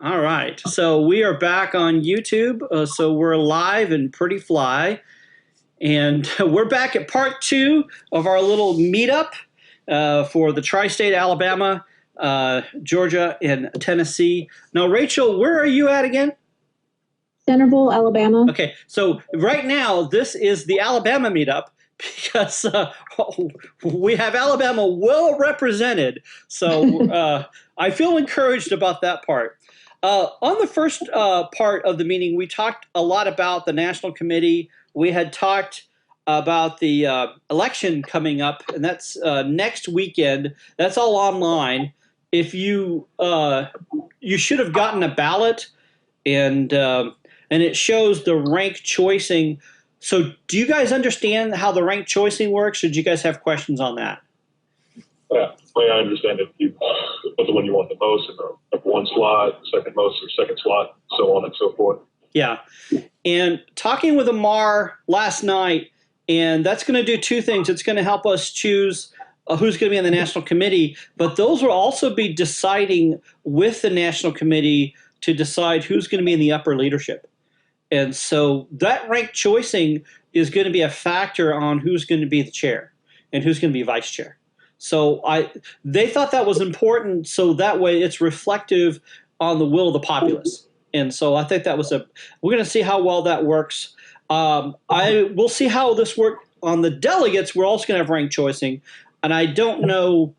All right. So we are back on YouTube. So we're live and pretty fly. And we're back at part two of our little meetup for the tri state Alabama, Georgia, and Tennessee. Now, Rachel, where are you at again? Centerville, Alabama. Okay. So right now, this is the Alabama meetup because we have Alabama well represented. So I feel encouraged about that part. On the first part of the meeting, we talked a lot about the National Committee. We had talked about the election coming up, and that's next weekend. That's all online. If you you should have gotten a ballot, and it shows the rank choicing. So, do you guys understand how the rank choicing works, or do you guys have questions on that? Yeah, the way I understand it, you put the one you want the most in the number one slot, second most or second slot, so on and so forth. Yeah. And talking with Amar last night, and that's going to do two things. It's going to help us choose who's going to be on the National Committee, but those will also be deciding with the National Committee to decide who's going to be in the upper leadership. And so that rank choicing is going to be a factor on who's going to be the chair and who's going to be vice chair. So they thought that was important, so that way it's reflective on the will of the populace. And so I think that was we're going to see how well that works. We'll see how this works on the delegates. We're also going to have rank choicing, and I don't know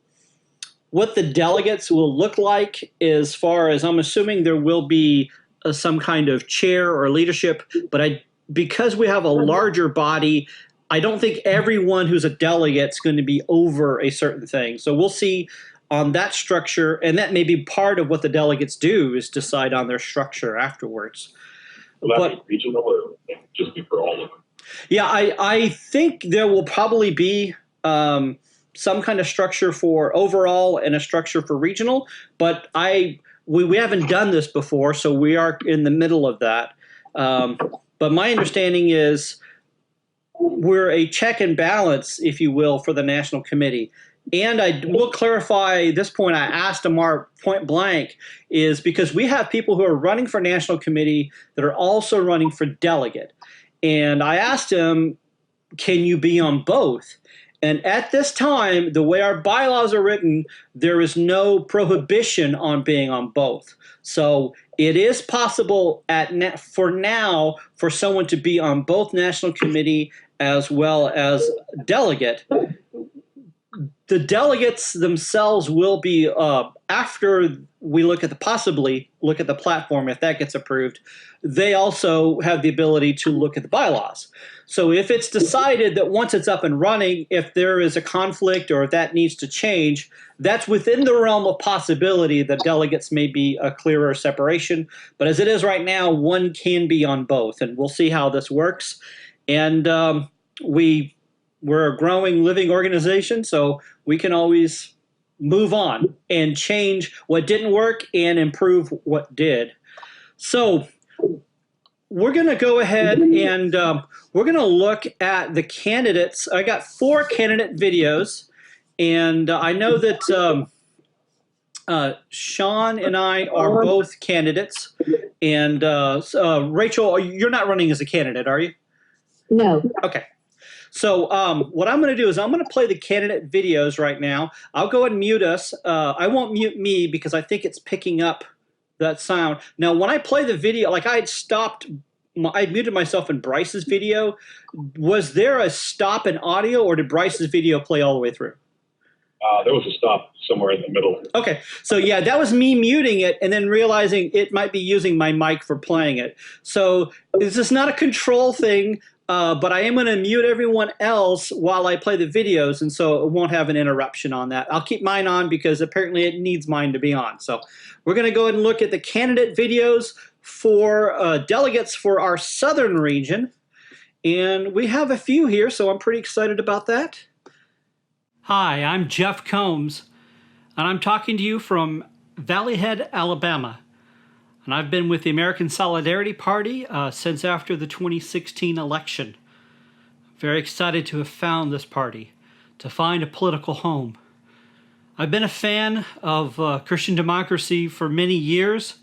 what the delegates will look like as far as I'm assuming there will be some kind of chair or leadership, but because we have a larger body, I don't think everyone who's a delegate is going to be over a certain thing. So we'll see on that structure, and that may be part of what the delegates do is decide on their structure afterwards. Will that be regional or just be for all of them? Yeah, I think there will probably be some kind of structure for overall and a structure for regional, but we haven't done this before, so we are in the middle of that. But my understanding is we're a check and balance, if you will, for the National Committee. And I will clarify this point. I asked Amar point blank is because we have people who are running for National Committee that are also running for delegate. And I asked him, can you be on both? And at this time, the way our bylaws are written, there is no prohibition on being on both. So it is possible for now for someone to be on both National Committee as well as delegate. The delegates themselves will be, after we possibly look at the platform, if that gets approved, they also have the ability to look at the bylaws. So if it's decided that once it's up and running, if there is a conflict or if that needs to change, that's within the realm of possibility that delegates may be a clearer separation. But as it is right now, one can be on both, and we'll see how this works. And we're a growing, living organization, so we can always move on and change what didn't work and improve what did. So we're going to go ahead and we're going to look at the candidates. I got 4 candidate videos, and I know that Sean and I are both candidates. And Rachel, you're not running as a candidate, are you? No. Okay. So what I'm going to do is I'm going to play the candidate videos right now. I'll go ahead and mute us. I won't mute me because I think it's picking up that sound. Now, when I play the video, like I muted myself in Bryce's video. Was there a stop in audio, or did Bryce's video play all the way through? There was a stop somewhere in the middle. Okay, so yeah, that was me muting it and then realizing it might be using my mic for playing it. So this is not a control thing. But I am going to mute everyone else while I play the videos, and so it won't have an interruption on that. I'll keep mine on because apparently it needs mine to be on. So we're going to go ahead and look at the candidate videos for delegates for our southern region. And we have a few here, so I'm pretty excited about that. Hi, I'm Jeff Combs, and I'm talking to you from Valley Head, Alabama. And I've been with the American Solidarity Party since after the 2016 election. Very excited to have found this party, to find a political home. I've been a fan of Christian democracy for many years,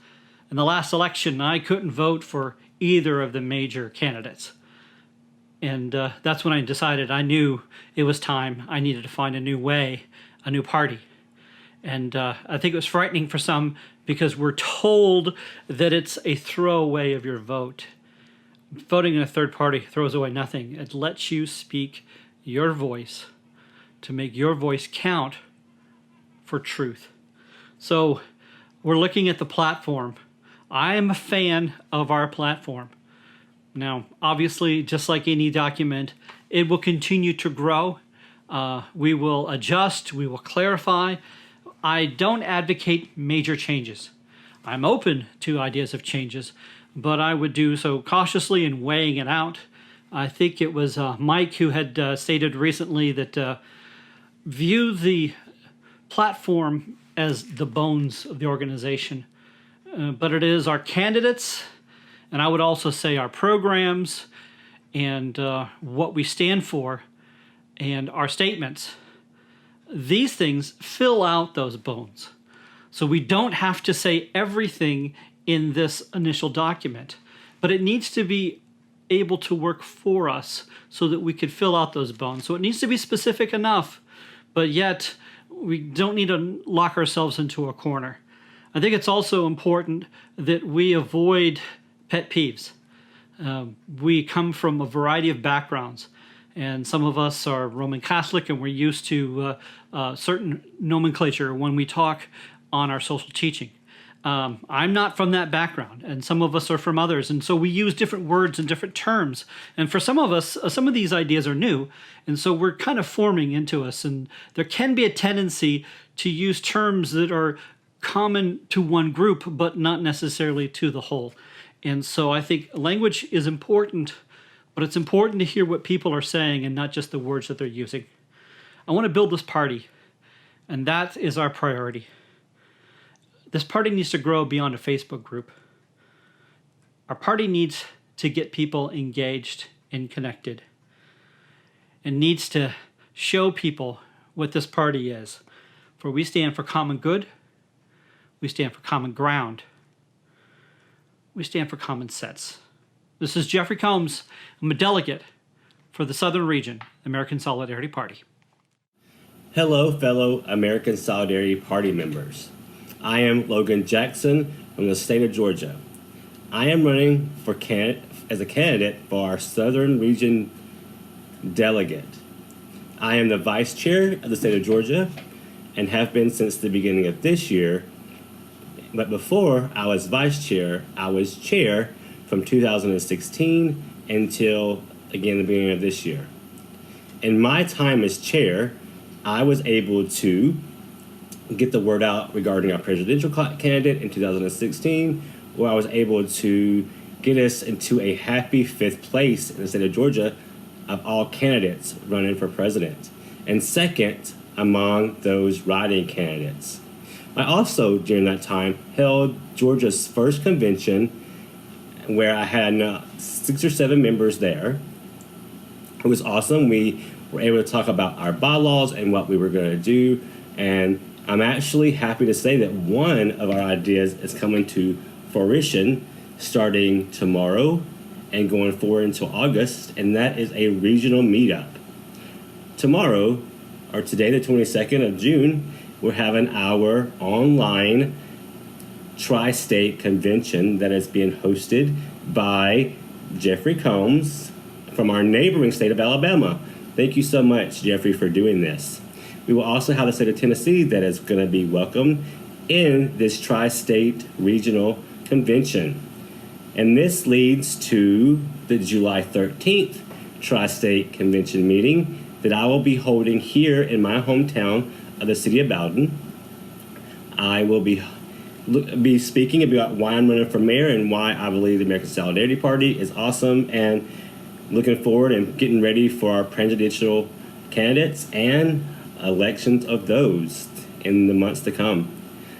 in the last election, I couldn't vote for either of the major candidates. And that's when I decided I knew it was time. I needed to find a new way, a new party. And I think it was frightening for some because we're told that it's a throwaway of your vote. Voting in a third party throws away nothing. It lets you speak your voice to make your voice count for truth. So we're looking at the platform. I am a fan of our platform. Now, obviously, just like any document, it will continue to grow. We will adjust. We will clarify. I don't advocate major changes. I'm open to ideas of changes, but I would do so cautiously and weighing it out. I think it was Mike who had stated recently that view the platform as the bones of the organization, but it is our candidates, and I would also say our programs and what we stand for and our statements. These things fill out those bones. So we don't have to say everything in this initial document, but it needs to be able to work for us so that we could fill out those bones. So it needs to be specific enough, but yet we don't need to lock ourselves into a corner. I think it's also important that we avoid pet peeves. We come from a variety of backgrounds, and some of us are Roman Catholic, and we're used to certain nomenclature when we talk on our social teaching. I'm not from that background, and some of us are from others, and so we use different words and different terms. And for some of us, some of these ideas are new, and so we're kind of forming into us, and there can be a tendency to use terms that are common to one group, but not necessarily to the whole. And so I think language is important, but it's important to hear what people are saying and not just the words that they're using. I want to build this party, and that is our priority. This party needs to grow beyond a Facebook group. Our party needs to get people engaged and connected, and needs to show people what this party is. For we stand for common good, we stand for common ground, we stand for common sense. This is Jeffrey Combs. I'm a delegate for the Southern Region, American Solidarity Party. Hello, fellow American Solidarity Party members. I am Logan Jackson from the state of Georgia. I am running as a candidate for our Southern Region delegate. I am the vice chair of the state of Georgia and have been since the beginning of this year. But before I was vice chair, I was chair from 2016 until, again, the beginning of this year. In my time as chair, I was able to get the word out regarding our presidential candidate in 2016, where I was able to get us into a happy 5th place in the state of Georgia of all candidates running for president, and second among those write-in candidates. I also, during that time, held Georgia's first convention where I had 6 or 7 members there. It was awesome. We were able to talk about our bylaws and what we were going to do, and I'm actually happy to say that one of our ideas is coming to fruition starting tomorrow and going forward until August, and that is a regional meetup. Tomorrow, or today, the 22nd of June, we're having our online tri-state convention that is being hosted by Jeffrey Combs from our neighboring state of Alabama. Thank you so much, Jeffrey, for doing this. We will also have the state of Tennessee that is going to be welcome in this tri-state regional convention. And this leads to the July 13th tri-state convention meeting that I will be holding here in my hometown of the city of Bowden. I will be speaking about why I'm running for mayor and why I believe the American Solidarity Party is awesome, and looking forward and getting ready for our presidential candidates and elections of those in the months to come.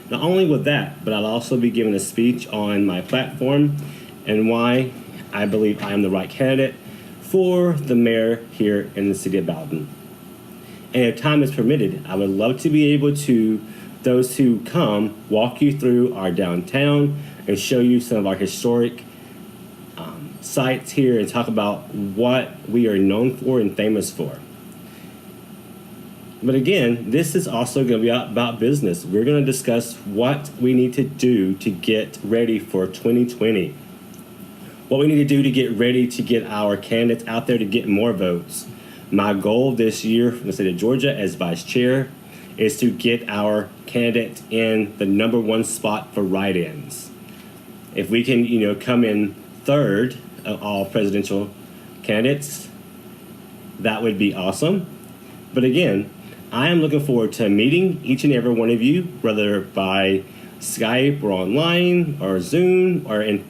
Not only with that, but I'll also be giving a speech on my platform and why I believe I am the right candidate for the mayor here in the city of Bowden. And if time is permitted, I would love to be able to, those who come, walk you through our downtown and show you some of our historic sites here and talk about what we are known for and famous for. But again, this is also going to be about business. We're going to discuss what we need to do to get ready for 2020. What we need to do to get ready to get our candidates out there to get more votes. My goal this year from the state of Georgia as vice chair is to get our candidate in the number one spot for write-ins. If we can, come in third of all presidential candidates, that would be awesome. But again, I am looking forward to meeting each and every one of you, whether by Skype or online or Zoom or in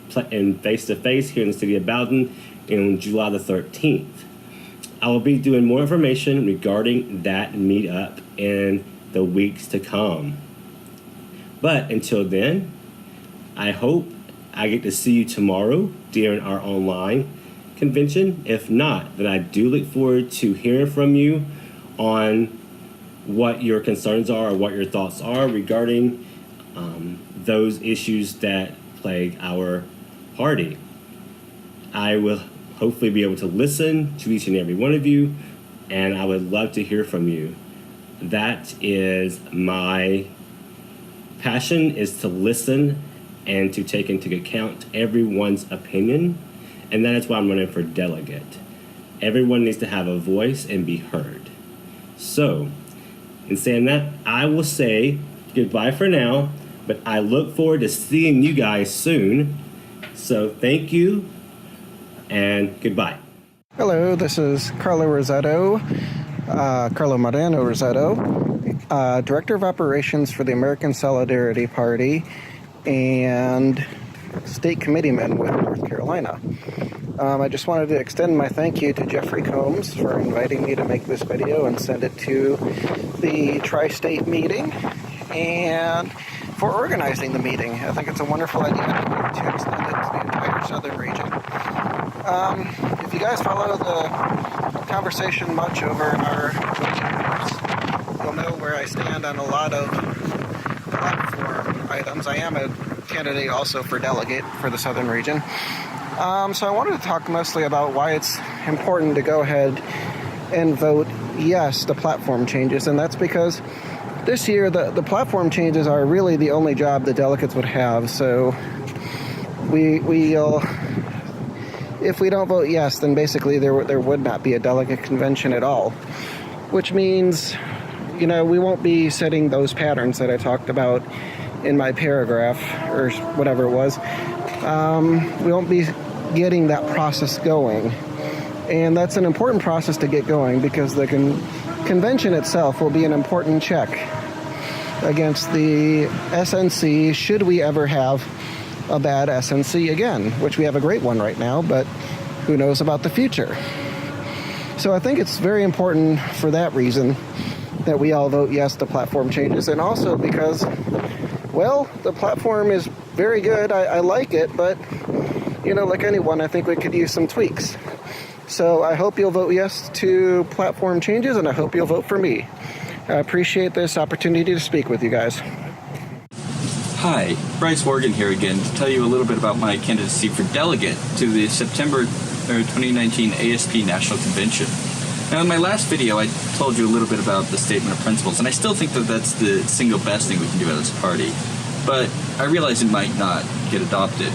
face-to-face here in the city of Bowden on July the 13th. I will be doing more information regarding that meetup in the weeks to come. But until then, I hope I get to see you tomorrow during our online convention. If not, then I do look forward to hearing from you on what your concerns are or what your thoughts are regarding those issues that plague our party. I will hopefully be able to listen to each and every one of you, and I would love to hear from you. That is my passion, is to listen and to take into account everyone's opinion, and that is why I'm running for delegate. Everyone needs to have a voice and be heard. So, in saying that, I will say goodbye for now, but I look forward to seeing you guys soon. So thank you, and goodbye. Hello, this is Carlo Rossetto, Carlo Moreno Rossetto, Director of Operations for the American Solidarity Party and State Committeeman with North Carolina. I just wanted to extend my thank you to Jeffrey Combs for inviting me to make this video and send it to the Tri-State meeting, and for organizing the meeting. I think it's a wonderful idea to extend it to the entire southern region. If you guys follow the conversation much over our groups, you'll know where I stand on a lot of platform items. I am a candidate also for delegate for the southern region. So I wanted to talk mostly about why it's important to go ahead and vote yes to platform changes, and that's because this year the platform changes are really the only job the delegates would have. So we'll if we don't vote yes, then basically there would not be a delegate convention at all, which means we won't be setting those patterns that I talked about in my paragraph or whatever it was. We won't be getting that process going, and that's an important process to get going because the convention itself will be an important check against the SNC should we ever have a bad SNC again, which we have a great one right now, but who knows about the future. So I think it's very important for that reason that we all vote yes to platform changes, and also because, well, the platform is very good. I like it, but like anyone, I think we could use some tweaks. So I hope you'll vote yes to platform changes, and I hope you'll vote for me. I appreciate this opportunity to speak with you guys. Hi, Bryce Morgan here again to tell you a little bit about my candidacy for delegate to the September 2019 ASP National Convention. Now, in my last video, I told you a little bit about the statement of principles, and I still think that that's the single best thing we can do as a party. But I realize it might not get adopted.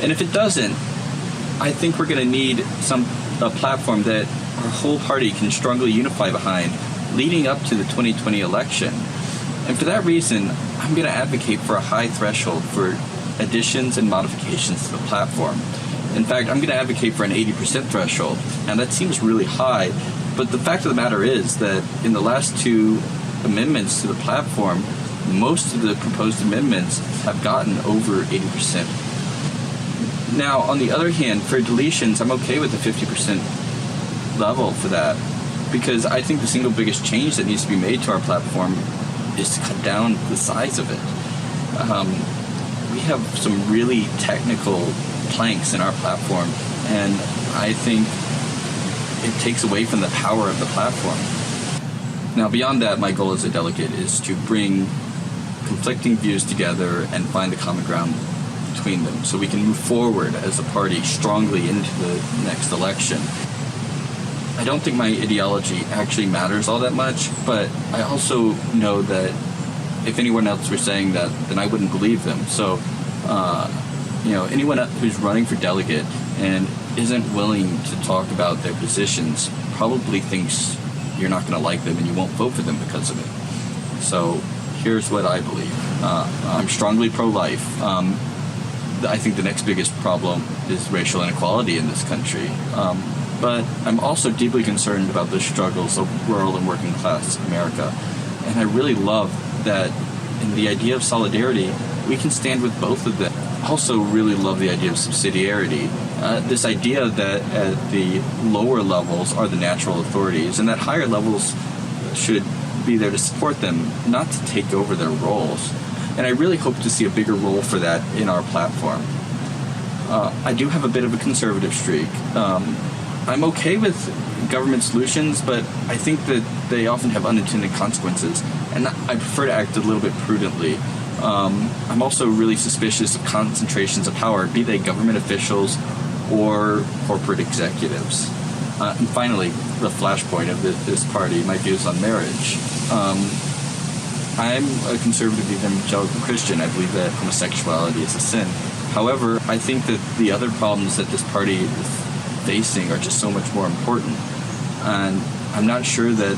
And if it doesn't, I think we're going to need a platform that our whole party can strongly unify behind leading up to the 2020 election. And for that reason, I'm going to advocate for a high threshold for additions and modifications to the platform. In fact, I'm going to advocate for an 80% threshold. Now, that seems really high, but the fact of the matter is that in the last two amendments to the platform, most of the proposed amendments have gotten over 80%. Now, on the other hand, for deletions, I'm okay with the 50% level for that, because I think the single biggest change that needs to be made to our platform is to cut down the size of it. We have some really technical planks in our platform, and I think it takes away from the power of the platform. Now, beyond that, my goal as a delegate is to bring conflicting views together and find the common ground between them so we can move forward as a party strongly into the next election. I don't think my ideology actually matters all that much, but I also know that if anyone else were saying that, then I wouldn't believe them. So, anyone who's running for delegate and isn't willing to talk about their positions probably thinks you're not going to like them and you won't vote for them because of it. So here's what I believe. I'm strongly pro-life. I think the next biggest problem is racial inequality in this country. But I'm also deeply concerned about the struggles of rural and working class America. And I really love that in the idea of solidarity, we can stand with both of them. I also really love the idea of subsidiarity. This idea that at the lower levels are the natural authorities and that higher levels should be there to support them, not to take over their roles. And I really hope to see a bigger role for that in our platform. I do have a bit of a conservative streak. I'm okay with government solutions, but I think that they often have unintended consequences, and I prefer to act a little bit prudently. I'm also really suspicious of concentrations of power, be they government officials or corporate executives. And finally, the flashpoint of this party, my views on marriage. I'm a conservative evangelical Christian. I believe that homosexuality is a sin. However, I think that the other problems that this party is facing are just so much more important. And I'm not sure that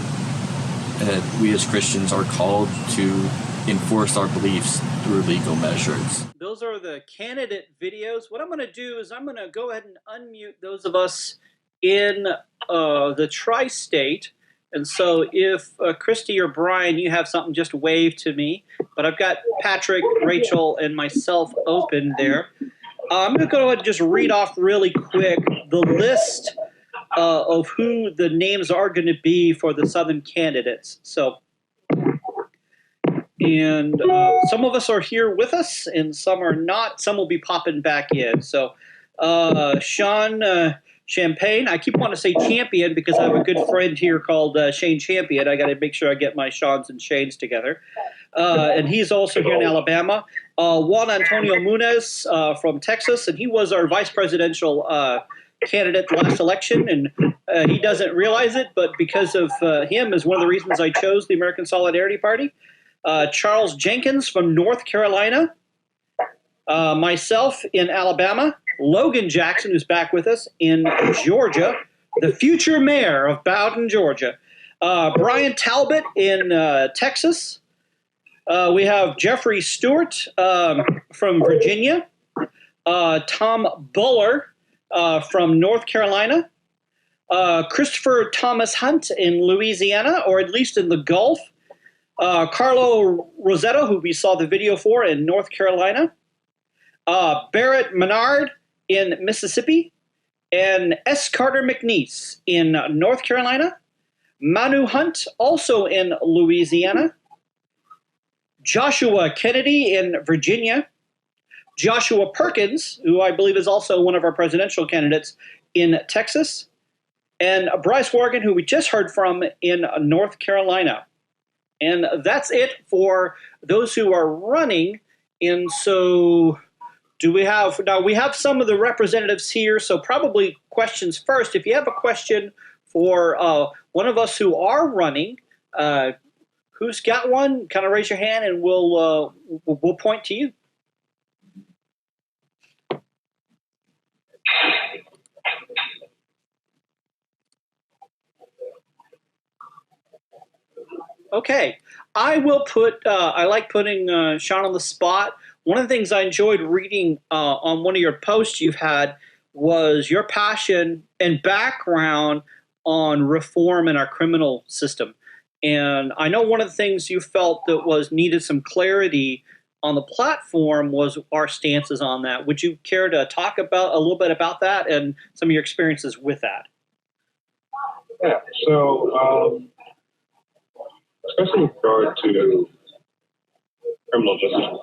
we as Christians are called to enforce our beliefs through legal measures. Those are the candidate videos. What I'm going to do is I'm going to go ahead and unmute those of us in the tri-state. And so if Christy or Brian, you have something, just wave to me. But I've got Patrick, Rachel, and myself open there. I'm going to go ahead and just read off really quick the list of who the names are going to be for the Southern candidates. So, and some of us are here with us, and some are not. Some will be popping back in. So, Sean Champagne, I keep wanting to say Champion because I have a good friend here called Shane Champion. I got to make sure I get my Seans and Shanes together. And he's also here in Alabama. Juan Antonio Munez from Texas, and he was our vice presidential candidate last election, and he doesn't realize it, but because of him is one of the reasons I chose the American Solidarity Party. Charles Jenkins from North Carolina, myself in Alabama, Logan Jackson, who's back with us in Georgia, the future mayor of Bowden, Georgia, Brian Talbot in Texas. We have Jeffrey Stewart from Virginia, Tom Buller from North Carolina, Christopher Thomas Hunt in Louisiana, or at least in the Gulf, Carlo Rossetto, who we saw the video for in North Carolina, Barrett Menard in Mississippi, and S. Carter McNeese in North Carolina, Manu Hunt also in Louisiana, Joshua Kennedy in Virginia, Joshua Perkins, who I believe is also one of our presidential candidates in Texas, and Bryce Morgan, who we just heard from in North Carolina. And that's it for those who are running. And so we have some of the representatives here, so probably questions first. If you have a question for one of us who are running, who's got one? Kind of raise your hand, and we'll point to you. Okay, I will put. I like putting Sean on the spot. One of the things I enjoyed reading on one of your posts you've had was your passion and background on reform in our criminal system. And I know one of the things you felt that was needed some clarity on the platform was our stances on that. Would you care to talk about a little bit about that and some of your experiences with that? Yeah, so especially with regard to criminal justice,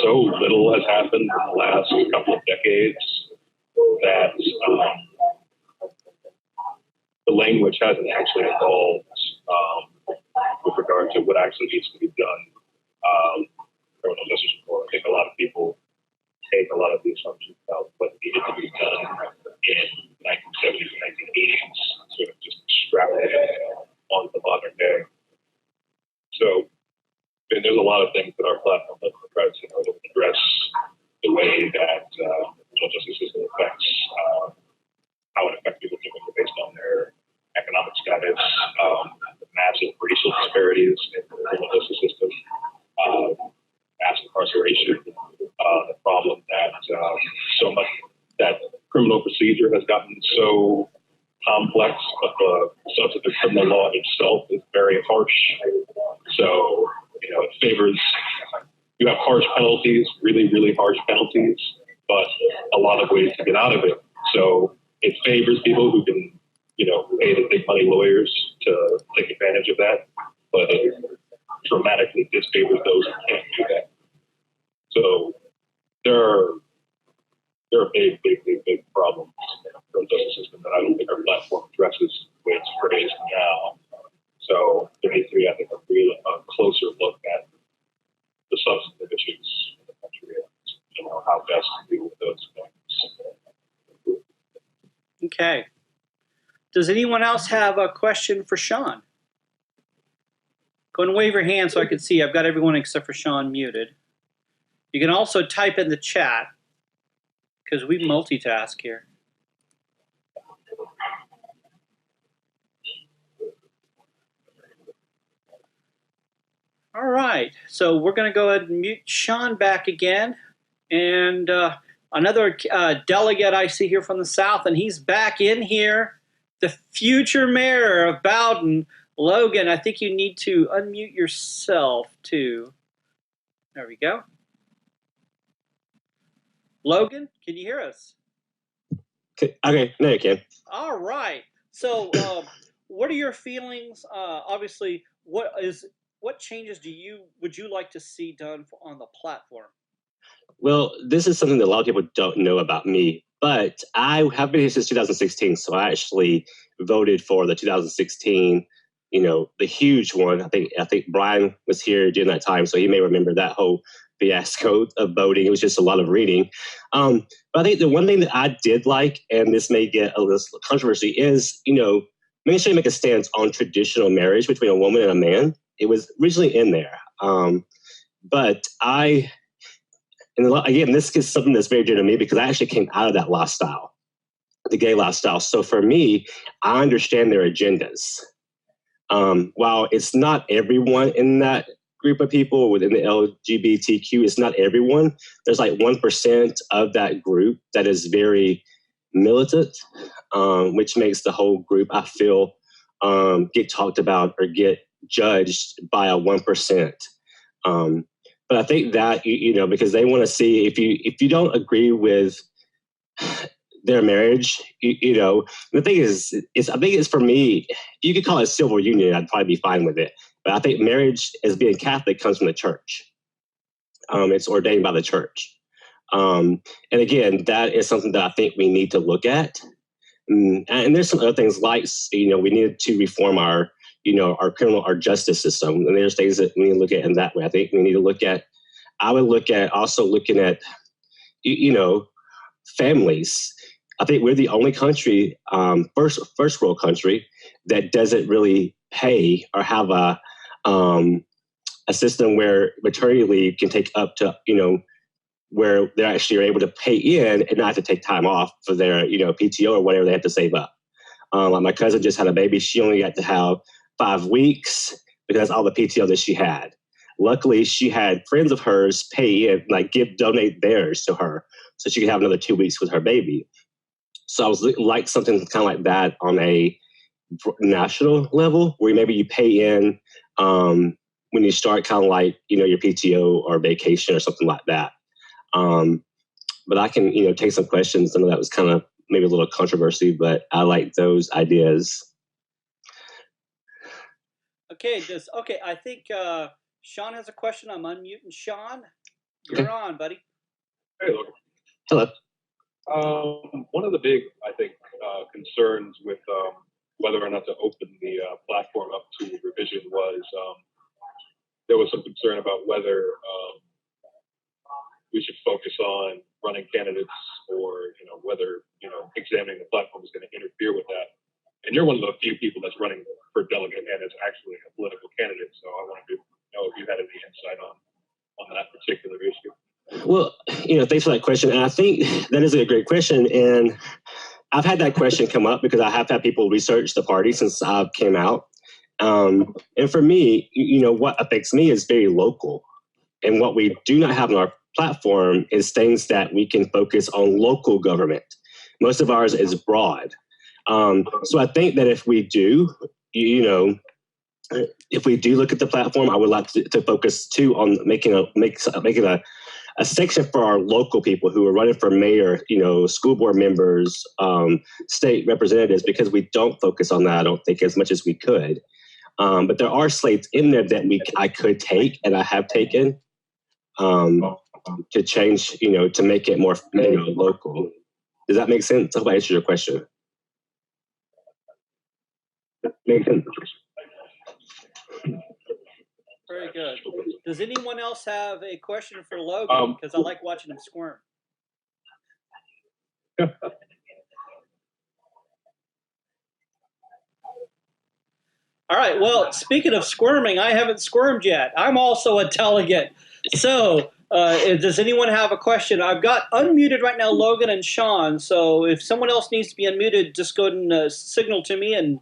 so little has happened in the last couple of decades that the language hasn't actually evolved with regard to what actually needs to be done. Criminal justice reform. I think a lot of people take a the assumptions about what needed to be done in 1970s and 1980s, sort of just extrapolated on the modern day. So, and there's a lot of things that our platform does to try to address the way that the criminal justice system affects how it affects people differently based on their economic status, the massive racial disparities in the criminal justice system, mass incarceration, the problem that so much that criminal procedure has gotten so complex, but the substantive criminal law itself is very harsh. So, it favors, you have harsh penalties, really, really harsh penalties, but a lot of ways to get out of it. So it favors people who can, pay the big money lawyers to take advantage of that, but it dramatically disfavors those who can't do that. So there are big problems in the criminal justice system that I don't think our platform addresses the way it's phrased now. So there needs to be, I think, a closer look at the substantive issues in the country and how best to deal with those things. Okay. Does anyone else have a question for Sean? Go and wave your hand so I can see. I've got everyone except for Sean muted. You can also type in the chat because we multitask here. All right, so we're going to go ahead and mute Sean back again. And another delegate I see here from the South, and he's back in here. The future mayor of Bowden, Logan, I think you need to unmute yourself too. There we go. Logan, can you hear us? Okay, now you can. All right. So what are your feelings? Obviously, what changes would you like to see done on the platform? Well, this is something that a lot of people don't know about me, but I have been here since 2016. So I actually voted for the 2016, the huge one. I think Brian was here during that time, so he may remember that whole fiasco of voting. It was just a lot of reading. But I think the one thing that I did like, and this may get a little controversy, is, making sure you make a stance on traditional marriage between a woman and a man. It was originally in there. But again, this is something that's very dear to me because I actually came out of that lifestyle, the gay lifestyle. So for me, I understand their agendas. While it's not everyone in that group of people within the LGBTQ, it's not everyone. There's like 1% of that group that is very militant, which makes the whole group, I feel, get talked about or get judged by a 1%. But I think that, because they want to see if you don't agree with their marriage, the thing is I think it's, for me, you could call it a civil union. I'd probably be fine with it. But I think marriage, as being Catholic, comes from the church. It's ordained by the church. And again, that is something that I think we need to look at. And there's some other things like, we need to reform our justice system. And there's things that we need to look at in that way. I think we need to look at, I would look at also looking at, families. I think we're the only country, first world country, that doesn't really pay or have a system where maternity leave can take up to, where they actually are able to pay in and not have to take time off for their, PTO or whatever they have to save up. Like my cousin just had a baby. She only got to have 5 weeks because all the PTO that she had. Luckily, she had friends of hers pay in, donate theirs to her so she could have another 2 weeks with her baby. So I was like something kind of like that on a national level, where maybe you pay in when you start, kind of like, your PTO or vacation or something like that. But I can, take some questions. I know that was kind of maybe a little controversy, but I like those ideas. Okay, I think Sean has a question. I'm unmuting Sean. You're on, buddy. Hey, look. Hello. One of the big, I think, concerns with whether or not to open the platform up to revision was there was some concern about whether we should focus on running candidates or, whether, examining the platform is going to interfere with that. And you're one of the few people that's running for delegate and is actually a political candidate. So I wanted to know if you had any insight on that particular issue. Well, thanks for that question. And I think that is a great question. And I've had that question come up because I have had people research the party since I came out. And for me, what affects me is very local. And what we do not have on our platform is things that we can focus on local government. Most of ours is broad. So I think that if we do, if we do look at the platform, I would like to focus too on making a section for our local people who are running for mayor, school board members, state representatives, because we don't focus on that, I don't think, as much as we could. But there are slates in there that I could take, and I have taken, to change, to make it more, local. Does that make sense? I hope I answered your question. Makes sense. Very good. Does anyone else have a question for Logan? Because I like watching him squirm. All right. Well, speaking of squirming, I haven't squirmed yet. I'm also a delegate. So does anyone have a question? I've got unmuted right now Logan and Sean. So if someone else needs to be unmuted, just go ahead and signal to me, and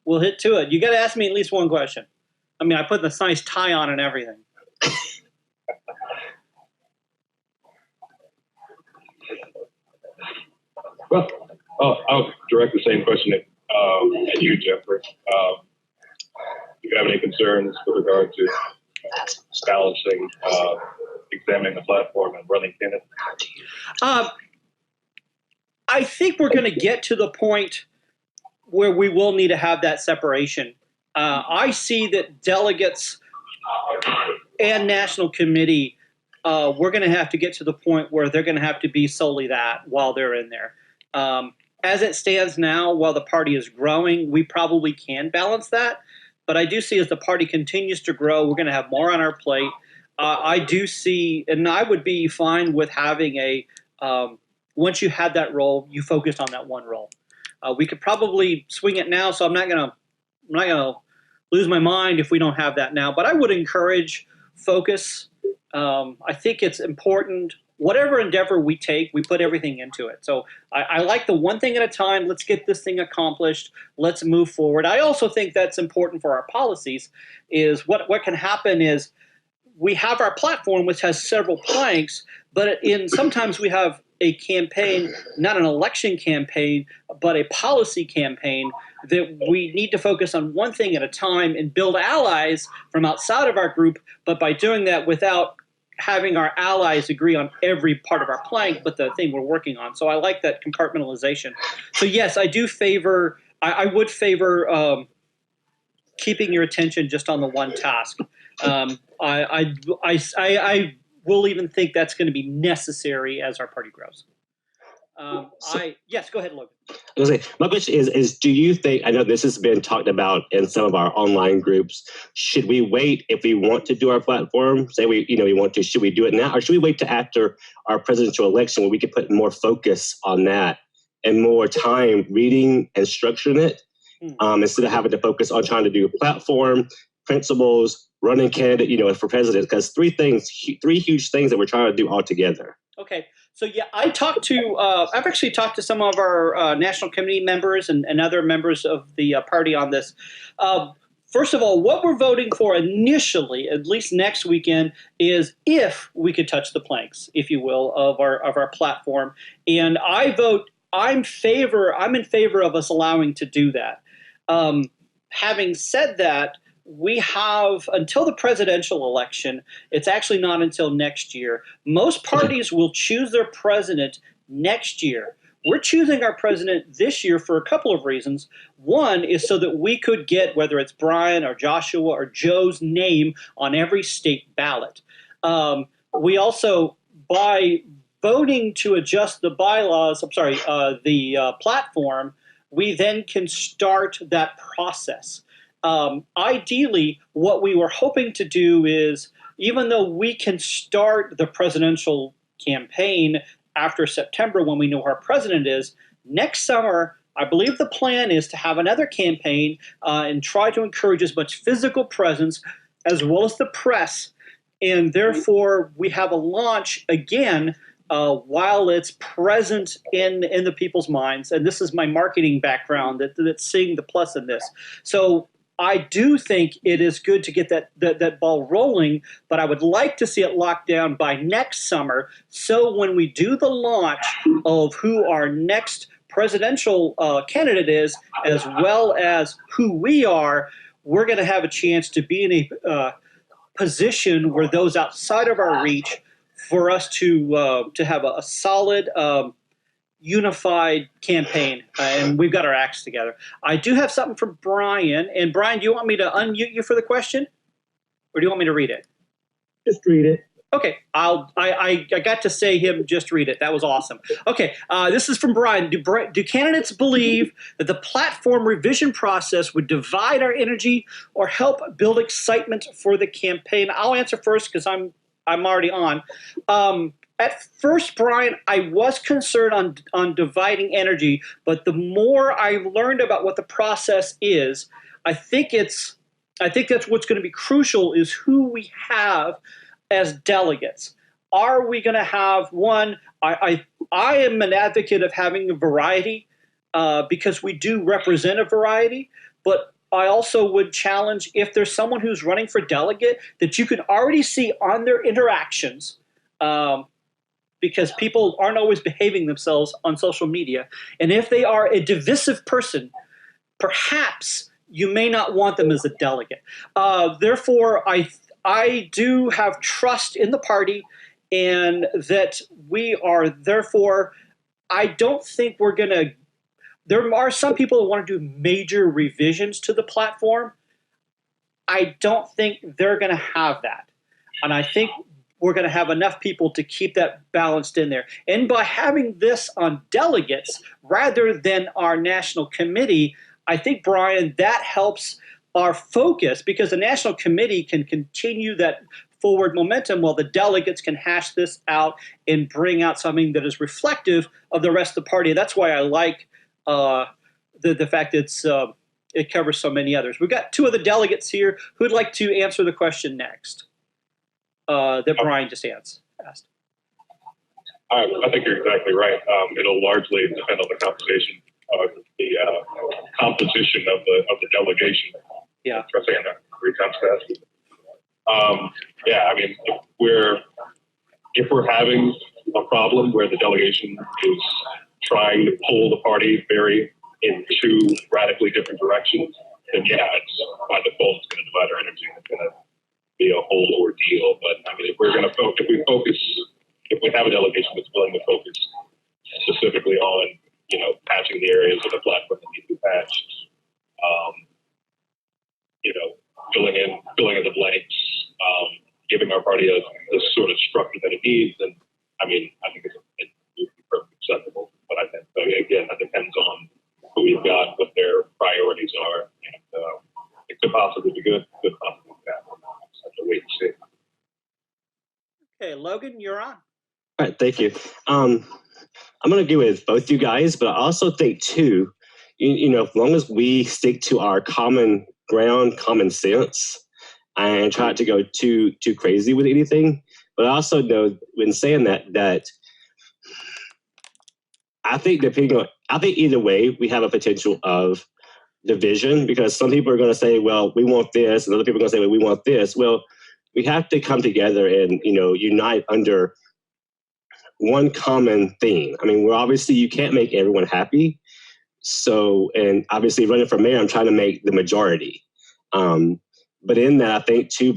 we'll hit to it. You got to ask me at least one question. I mean, I put this nice tie on and everything. Well, I'll direct the same question at you, Jeffrey. Do you have any concerns with regard to balancing, examining the platform and running candidates? I think we're going to get to the point where we will need to have that separation. I see that delegates and national committee, we're going to have to get to the point where they're going to have to be solely that while they're in there. As it stands now, while the party is growing, we probably can balance that. But I do see as the party continues to grow, we're going to have more on our plate. I do see, and I would be fine with having once you had that role, you focused on that one role. We could probably swing it now, so I'm not gonna lose my mind if we don't have that now. But I would encourage focus. I think it's important. Whatever endeavor we take, we put everything into it. So I like the one thing at a time. Let's get this thing accomplished. Let's move forward. I also think that's important for our policies. Is what can happen is we have our platform, which has several planks, but sometimes we have a campaign, not an election campaign, but a policy campaign that we need to focus on one thing at a time and build allies from outside of our group, but by doing that without having our allies agree on every part of our plank, but the thing we're working on. So I like that compartmentalization. So yes, I do favor, I would favor keeping your attention just on the one task. I will even think that's going to be necessary as our party grows. Yes, go ahead, Logan. I was gonna say, my question is, do you think, I know this has been talked about in some of our online groups, should we wait if we want to do our platform? Say we want to, should we do it now? Or should we wait to after our presidential election where we could put more focus on that and more time reading and structuring it instead of having to focus on trying to do a platform, principles, running candidate, for president? Because three huge things that we're trying to do all together. Okay. So yeah, I've actually talked to some of our national committee members and other members of the party on this. First of all, what we're voting for initially, at least next weekend, is if we could touch the planks, if you will, of our platform. And I'm in favor of us allowing to do that. Having said that, we have until the presidential election. It's actually not until next year. Most parties will choose their president next year. We're choosing our president this year for a couple of reasons. One is so that we could get, whether it's Brian or Joshua or Joe's name on every state ballot. We also, by voting to adjust the bylaws, the platform, we then can start that process. Ideally, what we were hoping to do is, even though we can start the presidential campaign after September when we know who our president is. Next summer, I believe the plan is to have another campaign and try to encourage as much physical presence as well as the press. And therefore, we have a launch again while it's present in the people's minds. And this is my marketing background that's seeing the plus in this. So I do think it is good to get that ball rolling, but I would like to see it locked down by next summer. So when we do the launch of who our next presidential candidate is, as well as who we are, we're going to have a chance to be in a position where those outside of our reach, for us to have a solid, unified campaign, and we've got our acts together. I do have something from Brian. And Brian, do you want me to unmute you for the question, or do you want me to read it? Just read it. Okay, I got to say him just read it. That was awesome. Okay, this is from Brian. Do candidates believe that the platform revision process would divide our energy or help build excitement for the campaign? I'll answer first because I'm already on. At first, Brian, I was concerned on dividing energy, but the more I learned about what the process is, I think that's what's going to be crucial is who we have as delegates. Are we going to have one? I am an advocate of having a variety because we do represent a variety, but I also would challenge if there's someone who's running for delegate that you can already see on their interactions, because people aren't always behaving themselves on social media. And if they are a divisive person, perhaps you may not want them as a delegate. Therefore, I do have trust in the party, and that we are, therefore, I don't think we're going to, there are some people that want to do major revisions to the platform. I don't think they're going to have that. And I think we're going to have enough people to keep that balanced in there. And by having this on delegates rather than our national committee, I think, Brian, that helps our focus, because the national committee can continue that forward momentum while the delegates can hash this out and bring out something that is reflective of the rest of the party. That's why I like the fact that it covers so many others. We've got two of the delegates here who'd like to answer the question next that Brian just asked. I think you're exactly right. It'll largely depend on the conversation, the composition of the delegation. Yeah. Try saying that 3 times fast. Yeah, I mean, if we're having a problem where the delegation is trying to pull the party in 2 radically different directions, then yeah, it's by default it's going to divide our energy. It's going to be a whole ordeal. But I mean, if we have a delegation that's willing to focus specifically on, patching the areas of the platform that need to be patched, filling in the blanks, giving our party the sort of structure that it needs, and I mean, I think it would be perfectly acceptable. But I think, again, that depends on who we've got, what their priorities are, and it could possibly be good, could possibly be bad. Just have to wait and see. Okay, Logan, you're on. All right, thank you. I'm going to agree with both you guys, but I also think too, as long as we stick to our common ground, common sense, and try not to go too crazy with anything. But I also know, when saying that I think either way we have a potential of division, because some people are going to say, well, we want this, and other people are going to say, well, we want this. Well, we have to come together and unite under one common theme. I mean, you can't make everyone happy. So, and obviously running for mayor, I'm trying to make the majority. But in that, I think too,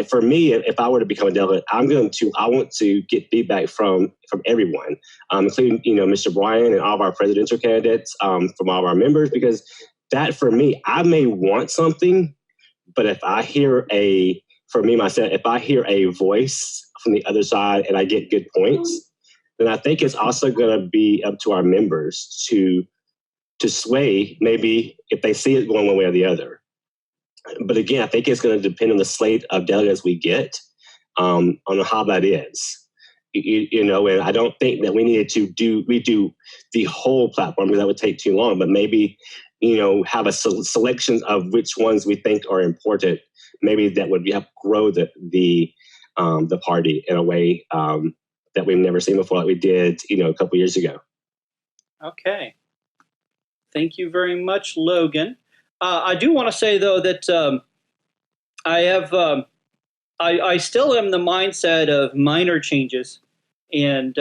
for me, if I were to become a delegate, I want to get feedback from everyone, including, Mr. Bryan and all of our presidential candidates, from all of our members, because that, for me, I may want something, but if I hear if I hear a voice from the other side and I get good points, then I think it's also going to be up to our members to sway, maybe if they see it going one way or the other. But again, I think it's going to depend on the slate of delegates we get, on how that is. And I don't think that we needed to redo the whole platform, because that would take too long, but maybe, have a selection of which ones we think are important. Maybe that would help grow the party in a way that we've never seen before, like we did, a couple years ago. Okay. Thank you very much, Logan. I do want to say, though, that I still am the mindset of minor changes. And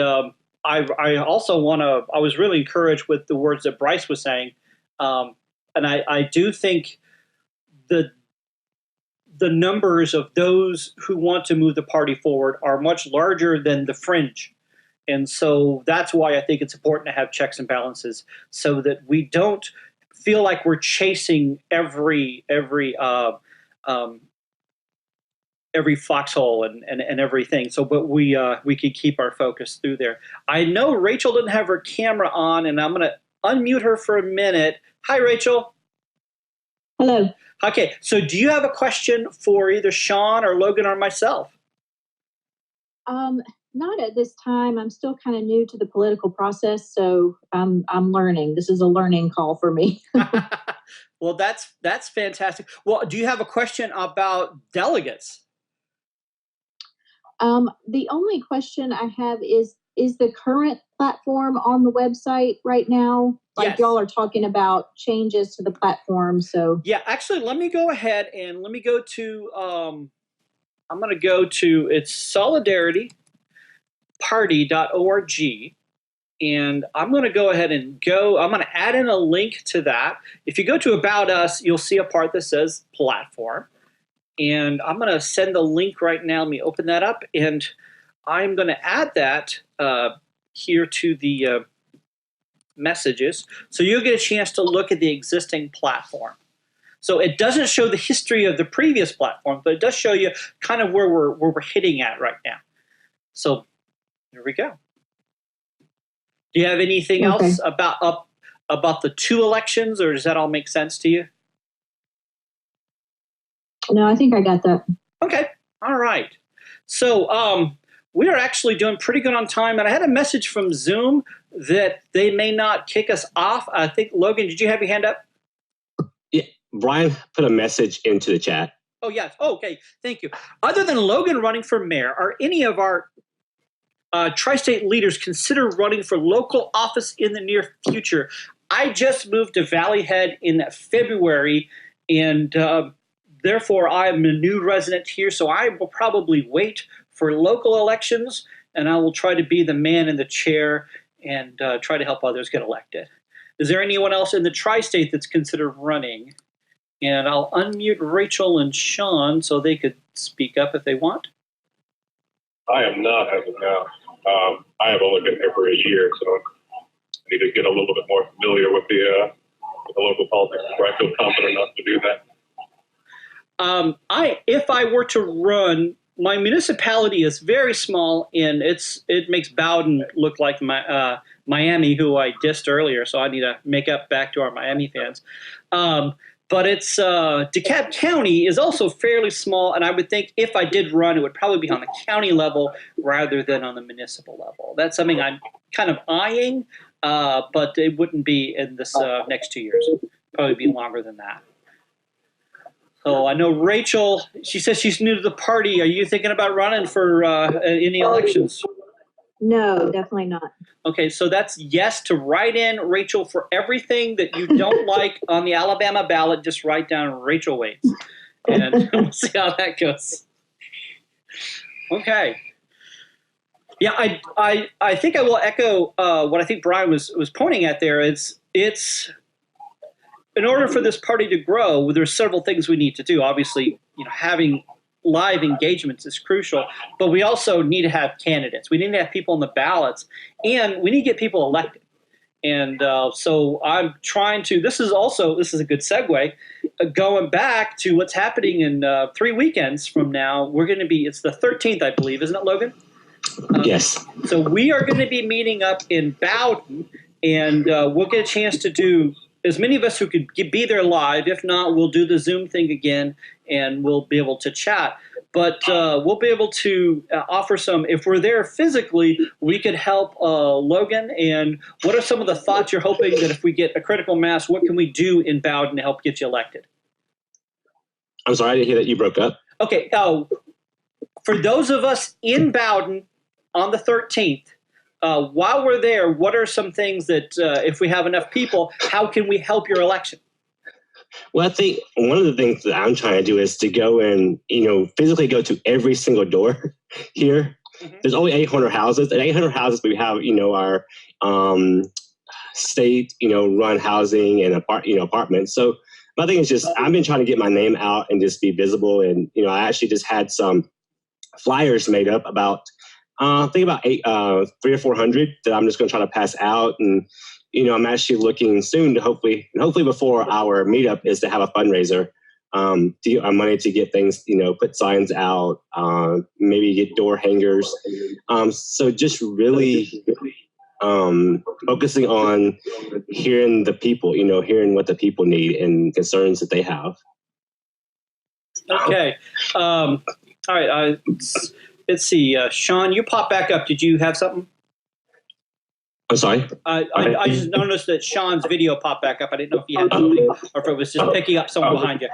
I also I was really encouraged with the words that Bryce was saying. And I do think the numbers of those who want to move the party forward are much larger than the fringe. And so that's why I think it's important to have checks and balances, so that we don't feel like we're chasing every foxhole and everything. So, but we can keep our focus through there. I know Rachel didn't have her camera on, and I'm going to unmute her for a minute. Hi, Rachel. Hello. Okay, so do you have a question for either Sean or Logan or myself? Not at this time. I'm still kind of new to the political process, so I'm learning. This is a learning call for me. Well, that's fantastic. Well, do you have a question about delegates? The only question I have is the current platform on the website right now? Like, yes. Y'all are talking about changes to the platform, so. Yeah, actually, let me go ahead and let me go to, I'm going to go to, it's solidarityparty.org. And I'm going to go ahead and I'm going to add in a link to that. If you go to About Us, you'll see a part that says Platform. And I'm going to send the link right now. Let me open that up. And I'm going to add that here to the messages. So you'll get a chance to look at the existing platform. So it doesn't show the history of the previous platform, but it does show you kind of where we're hitting at right now. So there we go. Do you have anything else about the two elections, or does that all make sense to you? No, I think I got that. Okay. All right. So we are actually doing pretty good on time. And I had a message from Zoom that they may not kick us off. I think, Logan, did you have your hand up? Yeah. Brian put a message into the chat. Oh, yes. Oh, okay. Thank you. Other than Logan running for mayor, are any of our tri-state leaders consider running for local office in the near future? I just moved to Valley Head in February, and therefore I am a new resident here, so I will probably wait for local elections, and I will try to be the man in the chair and try to help others get elected. Is there anyone else in the tri-state that's considered running? And I'll unmute Rachel and Sean so they could speak up if they want. I am not as of now. I have only been here for a year, so I need to get a little bit more familiar with the local politics before I feel confident enough to do that. If I were to run, my municipality is very small, and it makes Bowden look like Miami, who I dissed earlier. So I need to make up back to our Miami fans. But it's DeKalb County is also fairly small, and I would think if I did run, it would probably be on the county level rather than on the municipal level. That's something I'm kind of eyeing, but it wouldn't be in this next 2 years. It'd probably be longer than that. So I know Rachel, she says she's new to the party. Are you thinking about running for any elections? No, definitely not. Okay, so that's yes to write in, Rachel, for everything that you don't like on the Alabama ballot. Just write down Rachel Waits, and we'll see how that goes. Okay. Yeah, I think I will echo what I think Brian was pointing at there. It's in order for this party to grow, there's several things we need to do. Obviously, having live engagements is crucial, but we also need to have candidates. We need to have people on the ballots, and we need to get people elected. And so I'm trying to, this is a good segue, going back to what's happening in 3 weekends from now. We're going to be, it's the 13th, I believe, isn't it, Logan? Yes. So we are going to be meeting up in Bowden, and we'll get a chance to do, as many of us who could be there live. If not, we'll do the Zoom thing again, and we'll be able to chat. but we'll be able to offer some. If we're there physically, we could help Logan. And what are some of the thoughts you're hoping that if we get a critical mass, what can we do in Bowden to help get you elected? I'm sorry, I didn't hear that. You broke up. Okay. For those of us in Bowden on the 13th, while we're there, what are some things that, if we have enough people, how can we help your election? Well, I think one of the things that I'm trying to do is to go and, physically go to every single door here. Mm-hmm. There's only 800 houses. At 800 houses, we have, our state, run housing and apartments. So my thing is just, I've been trying to get my name out and just be visible. And, I actually just had some flyers made up about, I think about 300 or 400 that I'm just going to try to pass out. And, I'm actually looking soon to hopefully before our meetup is to have a fundraiser to get our money to get things, put signs out, maybe get door hangers. So just really focusing on hearing the people, hearing what the people need and concerns that they have. Okay. All right. Let's see. Sean, you pop back up. Did you have something? I'm sorry? I just noticed that Sean's video popped back up. I didn't know if he had something or if it was just picking up someone behind you.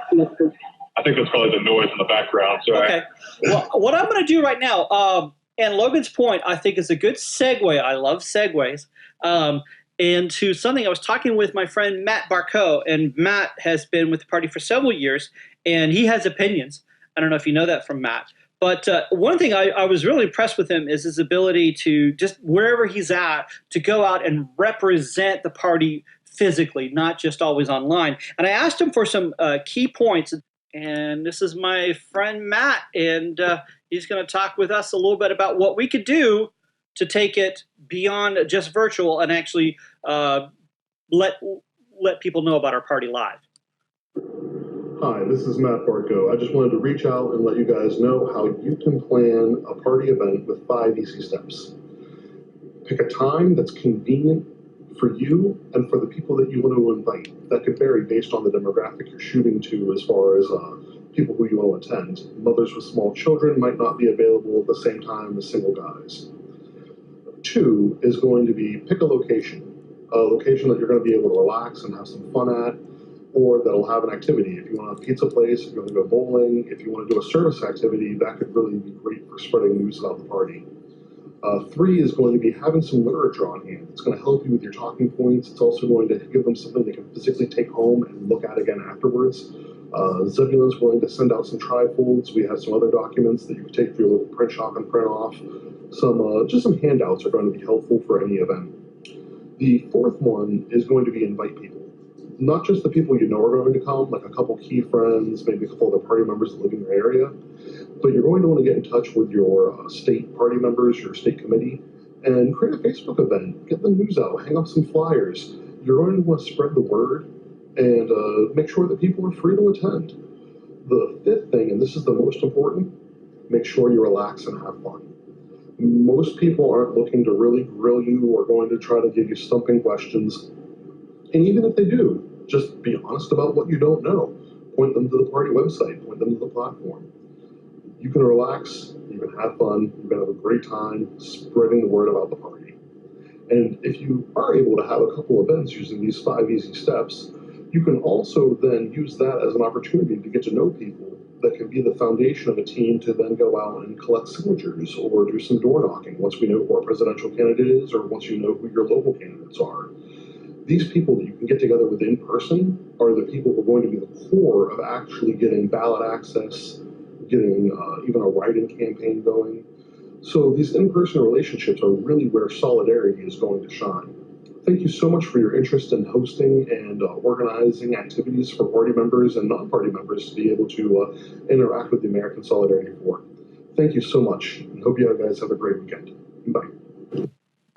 I think it's probably the noise in the background. So okay. Well, what I'm going to do right now, and Logan's point, I think, is a good segue. I love segues. Into something I was talking with my friend Matt Barco, and Matt has been with the party for several years, and he has opinions. I don't know if you know that from Matt. But one thing I was really impressed with him is his ability to just wherever he's at to go out and represent the party physically, not just always online. And I asked him for some key points. And this is my friend Matt, and he's going to talk with us a little bit about what we could do to take it beyond just virtual and actually let people know about our party live. Hi, this is Matt Barco. I just wanted to reach out and let you guys know how you can plan a party event with 5 easy steps. Pick a time that's convenient for you and for the people that you want to invite. That could vary based on the demographic you're shooting to as far as people who you want to attend. Mothers with small children might not be available at the same time as single guys. 2 is going to be pick a location that you're going to be able to relax and have some fun at, or that'll have an activity. If you want a pizza place, if you want to go bowling, if you want to do a service activity, that could really be great for spreading news about the party. 3 is going to be having some literature on hand. It's going to help you with your talking points. It's also going to give them something they can physically take home and look at again afterwards. Zebulon's willing to send out some trifolds. We have some other documents that you can take to your local print shop and print off. Just some handouts are going to be helpful for any event. The 4th one is going to be invite people. Not just the people you know are going to come, like a couple key friends, maybe a couple other party members that live in your area, but you're going to want to get in touch with your state party members, your state committee, and create a Facebook event. Get the news out, hang up some flyers. You're going to want to spread the word and make sure that people are free to attend. The 5th thing, and this is the most important, make sure you relax and have fun. Most people aren't looking to really grill you or going to try to give you stumping questions. And even if they do, just be honest about what you don't know. Point them to the party website, point them to the platform. You can relax, you can have fun, you can have a great time spreading the word about the party. And if you are able to have a couple events using these 5 easy steps, you can also then use that as an opportunity to get to know people that can be the foundation of a team to then go out and collect signatures or do some door knocking once we know who our presidential candidate is or once you know who your local candidates are. These people that you can get together with in person are the people who are going to be the core of actually getting ballot access, getting even a write-in campaign going. So these in-person relationships are really where solidarity is going to shine. Thank you so much for your interest in hosting and organizing activities for party members and non-party members to be able to interact with the American Solidarity Board. Thank you so much, and hope you guys have a great weekend. Bye.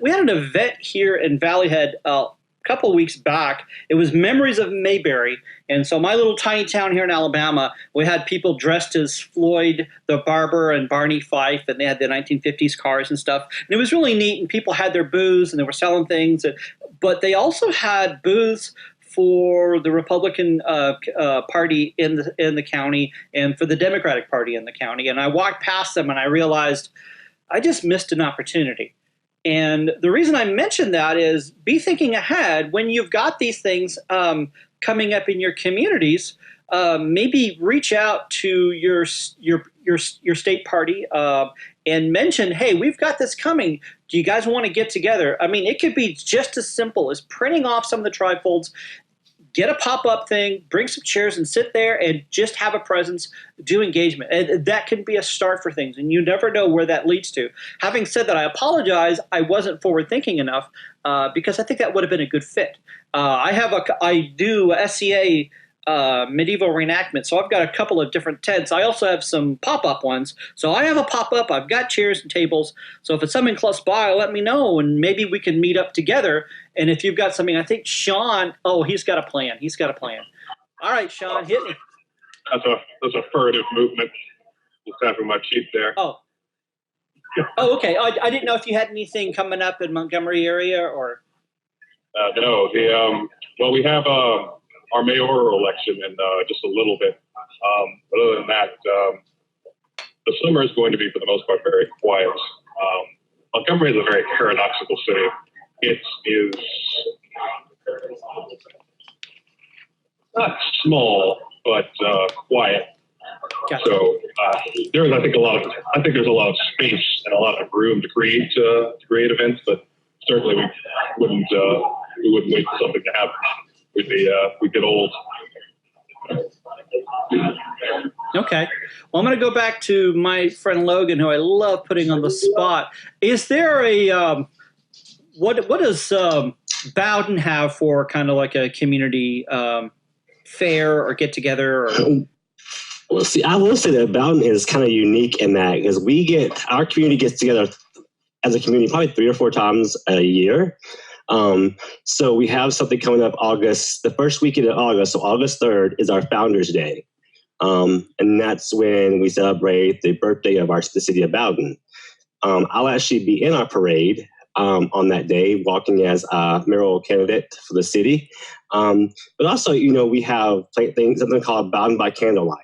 We had an event here in Valleyhead couple of weeks back. It was Memories of Mayberry. And so my little tiny town here in Alabama, we had people dressed as Floyd the Barber and Barney Fife, and they had the 1950s cars and stuff. And it was really neat, and people had their booths, and they were selling things. But they also had booths for the Republican Party in the county and for the Democratic Party in the county. And I walked past them and I realized I just missed an opportunity. And the reason I mention that is be thinking ahead when you've got these things coming up in your communities. Maybe reach out to your state party and mention, hey, we've got this coming. Do you guys want to get together? I mean, it could be just as simple as printing off some of the trifolds, get a pop-up thing, bring some chairs and sit there and just have a presence, do engagement. And that can be a start for things, and you never know where that leads to. Having said that, I apologize. I wasn't forward-thinking enough because I think that would have been a good fit. I do SCA medieval reenactment, so I've got a couple of different tents. I also have some pop-up ones. So I have a pop-up. I've got chairs and tables. So if it's something close by, let me know, and maybe we can meet up together. And if you've got something, I think Sean, he's got a plan. He's got a plan. All right, Sean, hit me. That's a furtive movement. Just having my chief there. Oh, okay. I didn't know if you had anything coming up in Montgomery area or. No, well, we have our mayoral election in just a little bit. But other than that, the summer is going to be, for the most part, very quiet. Montgomery is a very paradoxical city. It is not small, but quiet. Gotcha. So there's, I think, there's a lot of space and a lot of room to create events, but certainly we wouldn't wait for something to happen. We'd get old. Okay. Well, I'm going to go back to my friend Logan, who I love putting on the spot. Is there a what does Bowden have for kind of like a community fair or get together? Well, see, I will say that Bowden is kind of unique in that because our community gets together as a community probably 3 or 4 times a year. So we have something coming up the first weekend of August. So August 3rd is our Founders Day. And that's when we celebrate the birthday of the city of Bowden. I'll actually be in our parade on that day, walking as a mayoral candidate for the city. But also, we have something called Bowden by Candlelight.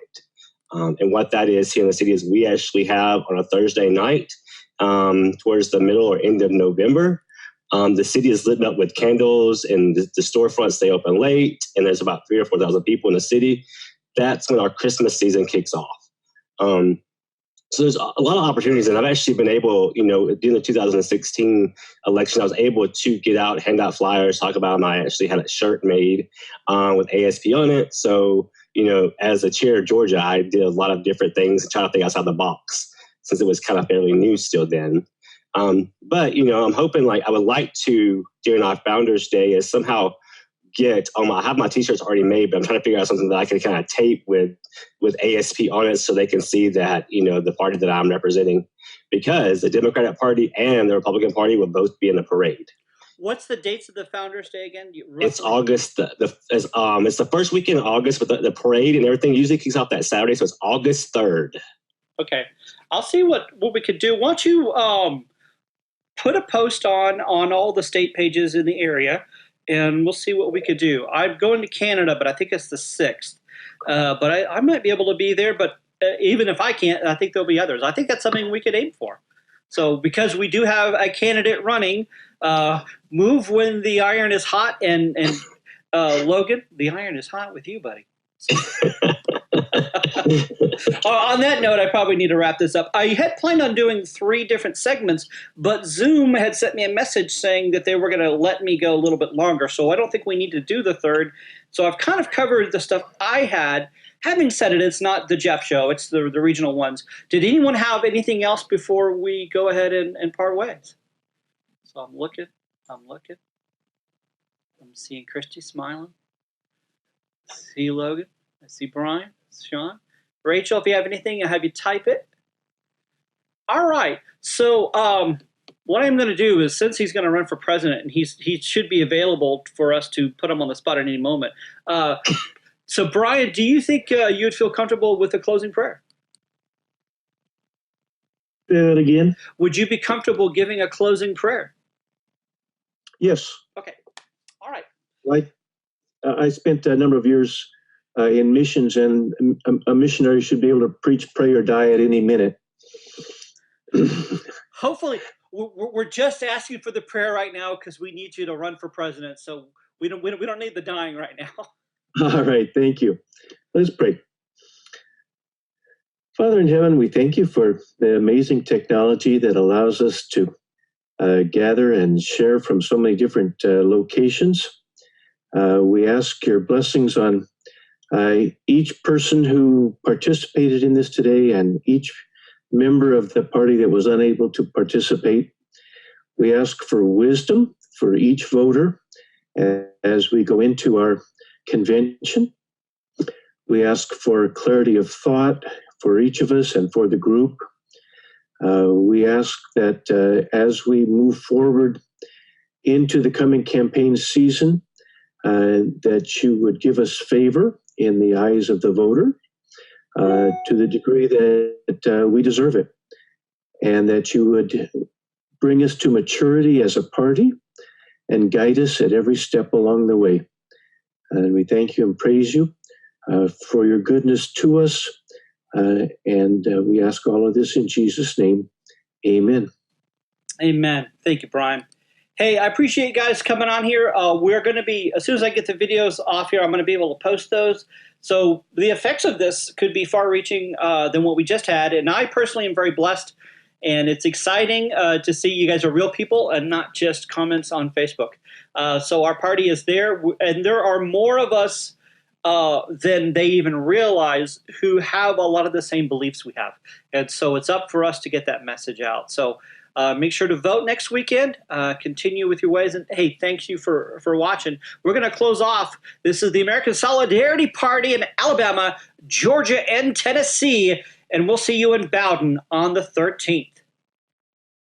And what that is here in the city is we actually have on a Thursday night, towards the middle or end of November, the city is lit up with candles and the storefronts stay open late, and there's about 3,000 or 4,000 people in the city. That's when our Christmas season kicks off. So there's a lot of opportunities, and I've actually been able, during the 2016 election, I was able to get out, hand out flyers, talk about them. I actually had a shirt made with ASP on it. So, as a chair of Georgia, I did a lot of different things and try to think outside the box since it was kind of fairly new still then. But, I'm hoping I would like to, during our Founders Day, is somehow get, I have my t-shirts already made, but I'm trying to figure out something that I can kind of tape with ASP on it so they can see that, the party that I'm representing, because the Democratic Party and the Republican Party will both be in the parade. What's the dates of the Founders Day again? It's August. It's the first weekend in August, but the parade and everything usually kicks off that Saturday, so it's August 3rd. Okay. I'll see what we could do. Why don't you put a post on all the state pages in the area, and we'll see what we could do. I'm going to Canada, but I think it's the 6th. But I might be able to be there, but even if I can't, I think there'll be others. I think that's something we could aim for. So because we do have a candidate running, move when the iron is hot, and Logan, the iron is hot with you, buddy. On that note, I probably need to wrap this up. I had planned on doing 3 different segments, but Zoom had sent me a message saying that they were going to let me go a little bit longer. So I don't think we need to do the 3rd. So I've kind of covered the stuff I had. Having said it, it's not the Jeff show. It's the regional ones. Did anyone have anything else before we go ahead and part ways? So I'm looking. I'm seeing Christy smiling. I see Logan. I see Brian. Sean. Rachel, if you have anything, I'll have you type it. All right. So what I'm going to do is, since he's going to run for president, and he should be available for us to put him on the spot at any moment. So, Brian, do you think you would feel comfortable with a closing prayer? Say that again. Would you be comfortable giving a closing prayer? Yes. Okay. All right. Like I spent a number of years in missions, and a missionary should be able to preach, pray, or die at any minute. Hopefully, we're just asking for the prayer right now because we need you to run for president. So we don't need the dying right now. All right, thank you. Let's pray. Father in heaven, we thank you for the amazing technology that allows us to gather and share from so many different locations. We ask your blessings on each person who participated in this today and each member of the party that was unable to participate. We ask for wisdom for each voter as we go into our convention. We ask for clarity of thought for each of us and for the group. We ask that as we move forward into the coming campaign season, that you would give us favor in the eyes of the voter to the degree that we deserve it, and that you would bring us to maturity as a party and guide us at every step along the way. And we thank you and praise you for your goodness to us. And we ask all of this in Jesus' name. Amen. Amen. Thank you, Brian. Hey, I appreciate you guys coming on here. We're going to be, as soon as I get the videos off here, I'm going to be able to post those. So the effects of this could be far-reaching than what we just had. And I personally am very blessed. And it's exciting to see you guys are real people and not just comments on Facebook. So our party is there. And there are more of us than they even realize who have a lot of the same beliefs we have. And so it's up for us to get that message out. So make sure to vote next weekend. Continue with your ways. And hey, thanks you for watching. We're going to close off. This is the American Solidarity Party in Alabama, Georgia, and Tennessee. And we'll see you in Bowden on the 13th.